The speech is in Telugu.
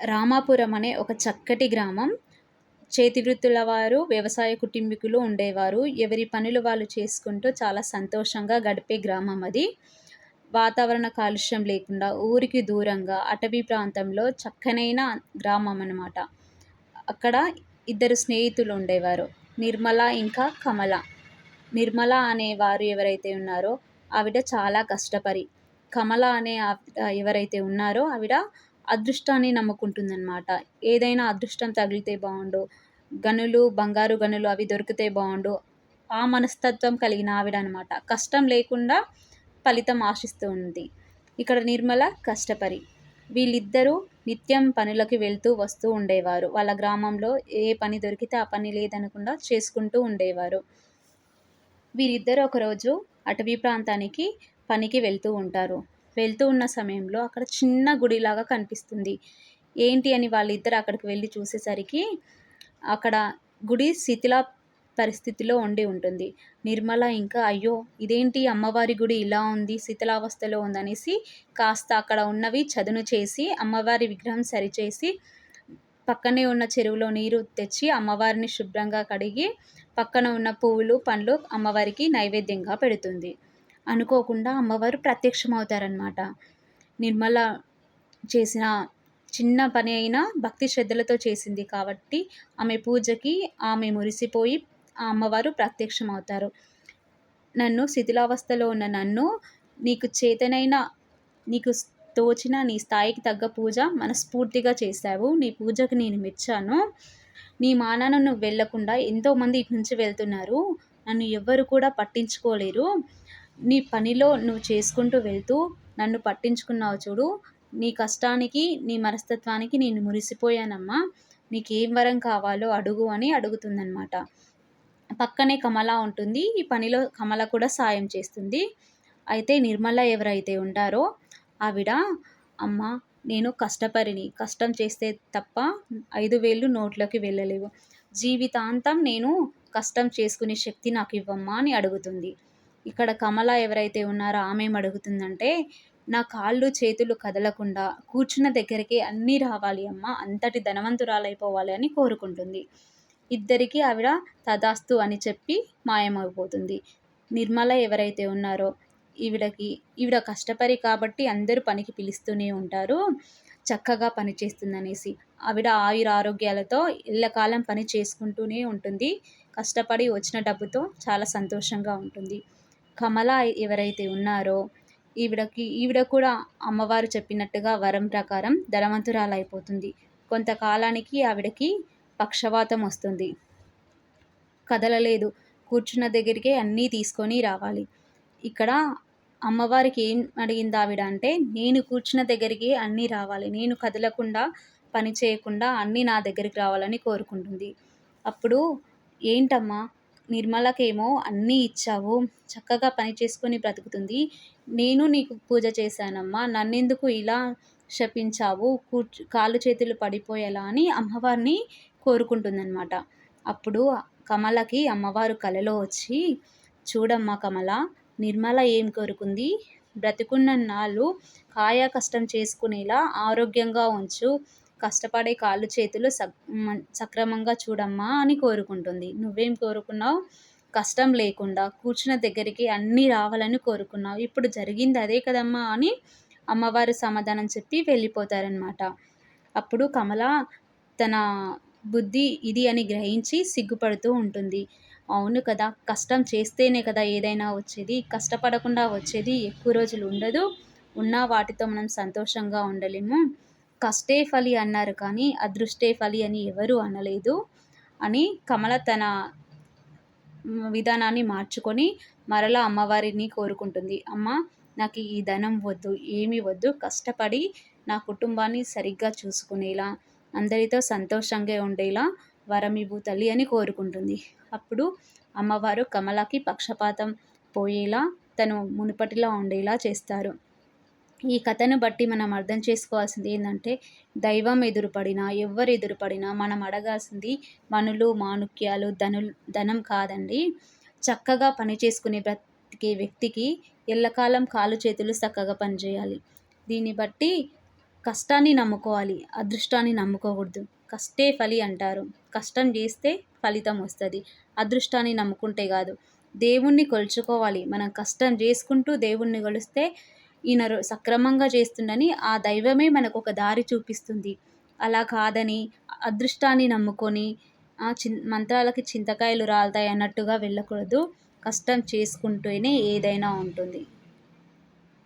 రామాపురం అనే ఒక చక్కటి గ్రామం. చేతి వృత్తుల వారు, వ్యవసాయ కుటుంబీకులు ఉండేవారు. ఎవరి పనులు వాళ్ళు చేసుకుంటూ చాలా సంతోషంగా గడిపే గ్రామం అది. వాతావరణ కాలుష్యం లేకుండా, ఊరికి దూరంగా, అటవీ ప్రాంతంలో చక్కనైన గ్రామం అన్నమాట. అక్కడ ఇద్దరు స్నేహితులు ఉండేవారు. నిర్మల ఇంకా కమల. నిర్మల అనేవారు ఎవరైతే ఉన్నారో ఆవిడ చాలా కష్టపరి. కమల అనే ఎవరైతే ఉన్నారో ఆవిడ అదృష్టాన్ని నమ్ముకుంటుందన్నమాట. ఏదైనా అదృష్టం తగిలితే బావుండు, గనులు, బంగారు గనులు అవి దొరికితే బావుండు, ఆ మనస్తత్వం కలిగిన ఆవిడనమాట. కష్టం లేకుండా ఫలితం ఆశిస్తూ ఉంది. ఇక్కడ నిర్మల కష్టపరి. వీళ్ళిద్దరూ నిత్యం పనులకి వెళ్తూ వస్తూ ఉండేవారు. వాళ్ళ గ్రామంలో ఏ పని దొరికితే ఆ పని లేదనకుండా చేసుకుంటూ ఉండేవారు. వీరిద్దరూ ఒకరోజు అటవీ ప్రాంతానికి పనికి వెళ్తూ ఉంటారు. వెళ్తూ ఉన్న సమయంలో అక్కడ చిన్న గుడిలాగా కనిపిస్తుంది. ఏంటి అని వాళ్ళిద్దరు అక్కడికి వెళ్ళి చూసేసరికి అక్కడ గుడి శిథిల పరిస్థితిలో ఉండి ఉంటుంది. నిర్మల ఇంకా అయ్యో ఇదేంటి అమ్మవారి గుడి ఇలా ఉంది, శిథిలావస్థలో ఉందనేసి కాస్త అక్కడ ఉన్నవి చదును చేసి అమ్మవారి విగ్రహం సరిచేసి పక్కనే ఉన్న చెరువులో నీరు తెచ్చి అమ్మవారిని శుభ్రంగా కడిగి పక్కన ఉన్న పువ్వులు, పండ్లు అమ్మవారికి నైవేద్యంగా పెడుతుంది. అనుకోకుండా అమ్మవారు ప్రత్యక్షమవుతారనమాట. నిర్మల చేసిన చిన్న పని అయినా భక్తి శ్రద్ధలతో చేసింది కాబట్టి ఆమె పూజకి ఆమె మురిసిపోయి ఆ అమ్మవారు ప్రత్యక్షమవుతారు. నన్ను శిథిలావస్థలో ఉన్న నన్ను నీకు చేతనైన, నీకు తోచిన నీ స్థాయికి తగ్గ పూజ మనస్ఫూర్తిగా చేశావు. నీ పూజకు నేను మెచ్చాను. నీ మానాన నువ్వు వెళ్ళకుండా ఎంతోమంది ఇటు నుంచి వెళ్తున్నారు. నన్ను ఎవ్వరు కూడా పట్టించుకోలేరు. నీ పనిలో నువ్వు చేసుకుంటూ వెళ్తూ నన్ను పట్టించుకున్నావు చూడు. నీ కష్టానికి, నీ మనస్తత్వానికి నేను మురిసిపోయానమ్మా. నీకేం వరం కావాలో అడుగు అని అడుగుతుందనమాట. పక్కనే కమల ఉంటుంది. ఈ పనిలో కమల కూడా సాయం చేస్తుంది. అయితే నిర్మల ఎవరైతే ఉంటారో ఆవిడ, అమ్మ నేను కష్టపరిని, కష్టం చేస్తే తప్ప 5,000 నోట్లోకి వెళ్ళలేవు. జీవితాంతం నేను కష్టం చేసుకునే శక్తి నాకు ఇవ్వమ్మా అని అడుగుతుంది. ఇక్కడ కమల ఎవరైతే ఉన్నారో ఆమె ఏమడుగుతుందంటే, నా కాళ్ళు చేతులు కదలకుండా కూర్చున్న దగ్గరికి అన్నీ రావాలి అమ్మ, అంతటి ధనవంతురాలైపోవాలి అని కోరుకుంటుంది. ఇద్దరికీ ఆవిడ తదాస్తు అని చెప్పి మాయమైపోతుంది. నిర్మల ఎవరైతే ఉన్నారో ఈవిడ కష్టపరి కాబట్టి అందరూ పనికి పిలుస్తూనే ఉంటారు, చక్కగా పని చేస్తుందనేసి. ఆవిడ ఆయురారోగ్యాలతో ఎల్లకాలం పని చేసుకుంటూనే ఉంటుంది. కష్టపడి వచ్చిన డబ్బుతో చాలా సంతోషంగా ఉంటుంది. కమల ఎవరైతే ఉన్నారో ఈవిడ కూడా అమ్మవారు చెప్పినట్టుగా వరం ప్రకారం ధనవంతురాలైపోతుంది. కొంతకాలానికి ఆవిడకి పక్షవాతం వస్తుంది. కదలలేదు. కూర్చున్న దగ్గరికే అన్నీ తీసుకొని రావాలి. ఇక్కడ అమ్మవారికి ఏం అడిగింది ఆవిడ అంటే, నేను కూర్చున్న దగ్గరికి అన్నీ రావాలి, నేను కదలకుండా పని చేయకుండా అన్నీ నా దగ్గరికి రావాలని కోరుకుంటుంది. అప్పుడు ఏంటమ్మా, నిర్మలకేమో అన్నీ ఇచ్చావు, చక్కగా పని చేసుకొని బ్రతుకుతుంది. నేను నీకు పూజ చేశానమ్మా, నన్నెందుకు ఇలా శపించావు, కాళ్ళు చేతులు పడిపోయేలా అని అమ్మవారిని కోరుకుంటుందన్నమాట. అప్పుడు కమలకి అమ్మవారు కలలో వచ్చి, చూడమ్మా కమల, నిర్మల ఏం కోరుకుంది, బ్రతికున్నన్నాళ్ళు కాయ కష్టం చేసుకునేలా ఆరోగ్యంగా ఉంచు, కష్టపడే కాళ్ళు చేతులు సక్రమంగా చూడమ్మా అని కోరుకుంటుంది. నువ్వేం కోరుకున్నావు, కష్టం లేకుండా కూర్చున్న దగ్గరికి అన్నీ రావాలని కోరుకున్నావు. ఇప్పుడు జరిగింది అదే కదమ్మా అని అమ్మవారు సమాధానం చెప్పి వెళ్ళిపోతారనమాట. అప్పుడు కమల తన బుద్ధి ఇది అని గ్రహించి సిగ్గుపడుతూ ఉంటుంది. అవును కదా, కష్టం చేస్తేనే కదా ఏదైనా వచ్చేది, కష్టపడకుండా వచ్చేది ఎక్కువ రోజులు ఉండదు. ఉన్న వాటితో మనం సంతోషంగా ఉండలేము. కష్టే ఫలి అన్నారు కానీ అదృష్టే ఫలి అని ఎవరు అనలేదు అని కమల తన విధానాన్ని మార్చుకొని మరలా అమ్మవారిని కోరుకుంటుంది. అమ్మ, నాకు ఈ ధనం వద్దు, ఏమీ వద్దు, కష్టపడి నా కుటుంబాన్ని సరిగ్గా చూసుకునేలా, అందరితో సంతోషంగా ఉండేలా వరమివ్వు తల్లి అని కోరుకుంటుంది. అప్పుడు అమ్మవారు కమలకి పక్షపాతం పోయేలా, తను మునుపటిలా ఉండేలా చేస్తారు. ఈ కథను బట్టి మనం అర్థం చేసుకోవాల్సింది ఏంటంటే, దైవం ఎదురుపడినా, ఎవ్వరు ఎదురుపడినా మనం అడగాల్సింది మనులు, మాణిక్యాలు, ధనం కాదండి. చక్కగా పని చేసుకునే బ్రతికే వ్యక్తికి ఎల్లకాలం కాళ్ళు చేతులు చక్కగా పనిచేయాలి. దీన్ని బట్టి కష్టాన్ని నమ్ముకోవాలి, అదృష్టాన్ని నమ్ముకోకూడదు. కష్టే ఫలి అంటారు. కష్టం చేస్తే ఫలితం వస్తుంది. అదృష్టాన్ని నమ్ముకుంటే కాదు. దేవుణ్ణి కొలుచుకోవాలి. మనం కష్టం చేసుకుంటూ దేవుణ్ణి కొలిస్తే ఈయన సక్రమంగా చేస్తుండని ఆ దైవమే మనకు ఒక దారి చూపిస్తుంది. అలా కాదని అదృష్టాన్ని నమ్ముకొని మంత్రాలకి చింతకాయలు రాలుతాయి అన్నట్టుగా వెళ్ళకూడదు. కష్టం చేసుకుంటూనే ఏదైనా ఉంటుంది.